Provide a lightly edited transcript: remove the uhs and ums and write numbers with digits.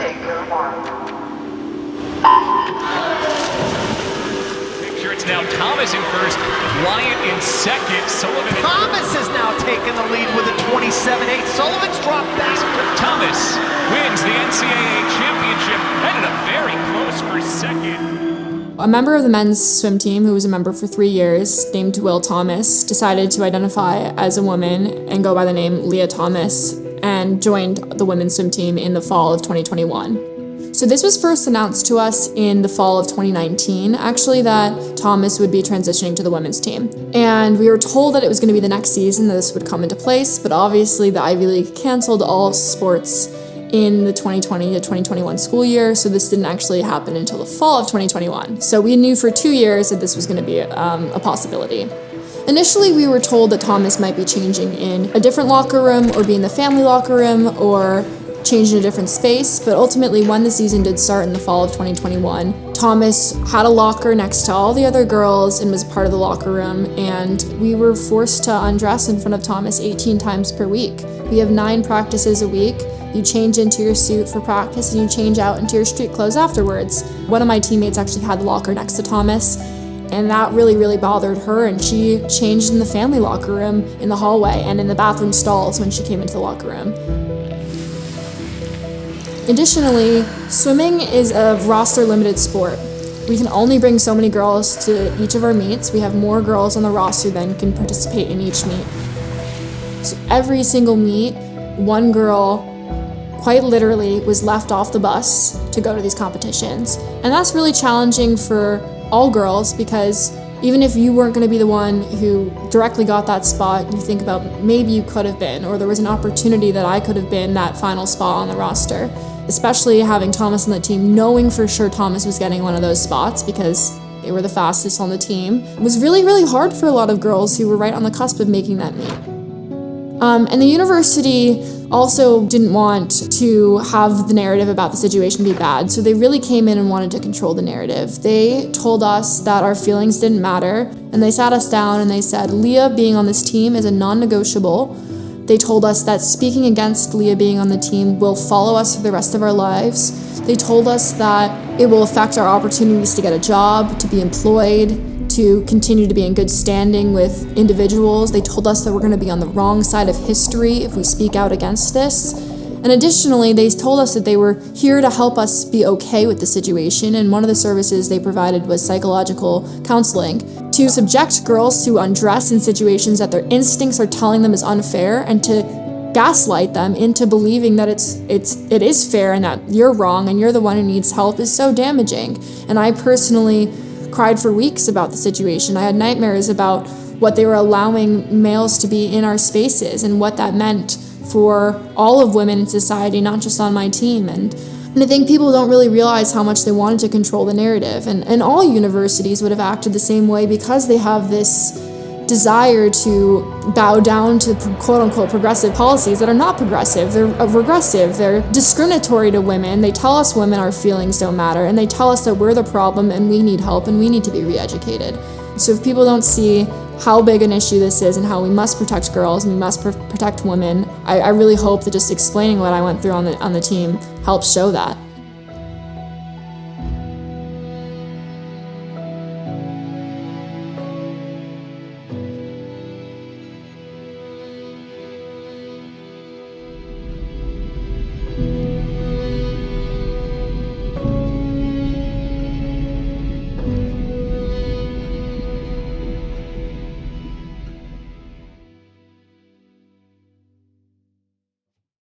take your mark. Picture it's now Thomas in first, Wyatt in second, Sullivan in Thomas has now taken the lead with a 27-8. Sullivan's dropped back. Thomas wins the NCAA championship, ended up very close for second. A member of the men's swim team, who was a member for 3 years, named Will Thomas, decided to identify as a woman and go by the name Leah Thomas, and joined the women's swim team in the fall of 2021. So this was first announced to us in the fall of 2019, actually, that Thomas would be transitioning to the women's team. And we were told that it was going to be the next season that this would come into place, but obviously the Ivy League canceled all sports in the 2020 to 2021 school year, so this didn't actually happen until the fall of 2021. So we knew for 2 years that this was going to be a possibility. Initially, we were told that Thomas might be changing in a different locker room or be in the family locker room or change in a different space, but ultimately when the season did start in the fall of 2021, Thomas had a locker next to all the other girls and was part of the locker room, and we were forced to undress in front of Thomas 18 times per week. We have 9 practices a week. You change into your suit for practice and you change out into your street clothes afterwards. One of my teammates actually had the locker next to Thomas, and that really bothered her, and she changed in the family locker room in the hallway and in the bathroom stalls when she came into the locker room. Additionally, swimming is a roster-limited sport. We can only bring so many girls to each of our meets. We have more girls on the roster than can participate in each meet. So every single meet, one girl quite literally was left off the bus to go to these competitions. And that's really challenging for all girls, because even if you weren't going to be the one who directly got that spot, you think about maybe you could have been, or there was an opportunity that I could have been that final spot on the roster. Especially having Thomas on the team, knowing for sure Thomas was getting one of those spots because they were the fastest on the team, it was really hard for a lot of girls who were right on the cusp of making that meet. And the university also didn't want to have the narrative about the situation be bad, so they really came in and wanted to control the narrative. They told us that our feelings didn't matter, and they sat us down and they said, Leah being on this team is a non-negotiable. They told us that speaking against Leah being on the team will follow us for the rest of our lives. They told us that it will affect our opportunities to get a job, to be employed, to continue to be in good standing with individuals. They told us that we're going to be on the wrong side of history if we speak out against this. And additionally, they told us that they were here to help us be okay with the situation, and one of the services they provided was psychological counseling to subject girls to undress in situations that their instincts are telling them is unfair, and to gaslight them into believing that it is fair and that you're wrong and you're the one who needs help is so damaging. And I personally cried for weeks about the situation. I had nightmares about what they were allowing males to be in our spaces and what that meant for all of women in society, not just on my team. And I think people don't really realize how much they wanted to control the narrative. And all universities would have acted the same way because they have this desire to bow down to quote-unquote progressive policies that are not progressive. They're regressive. They're discriminatory to women. They tell us women our feelings don't matter, and they tell us that we're the problem and we need help and we need to be re-educated. So if people don't see how big an issue this is and how we must protect girls and we must protect women, I really hope that just explaining what I went through on the team helps show that.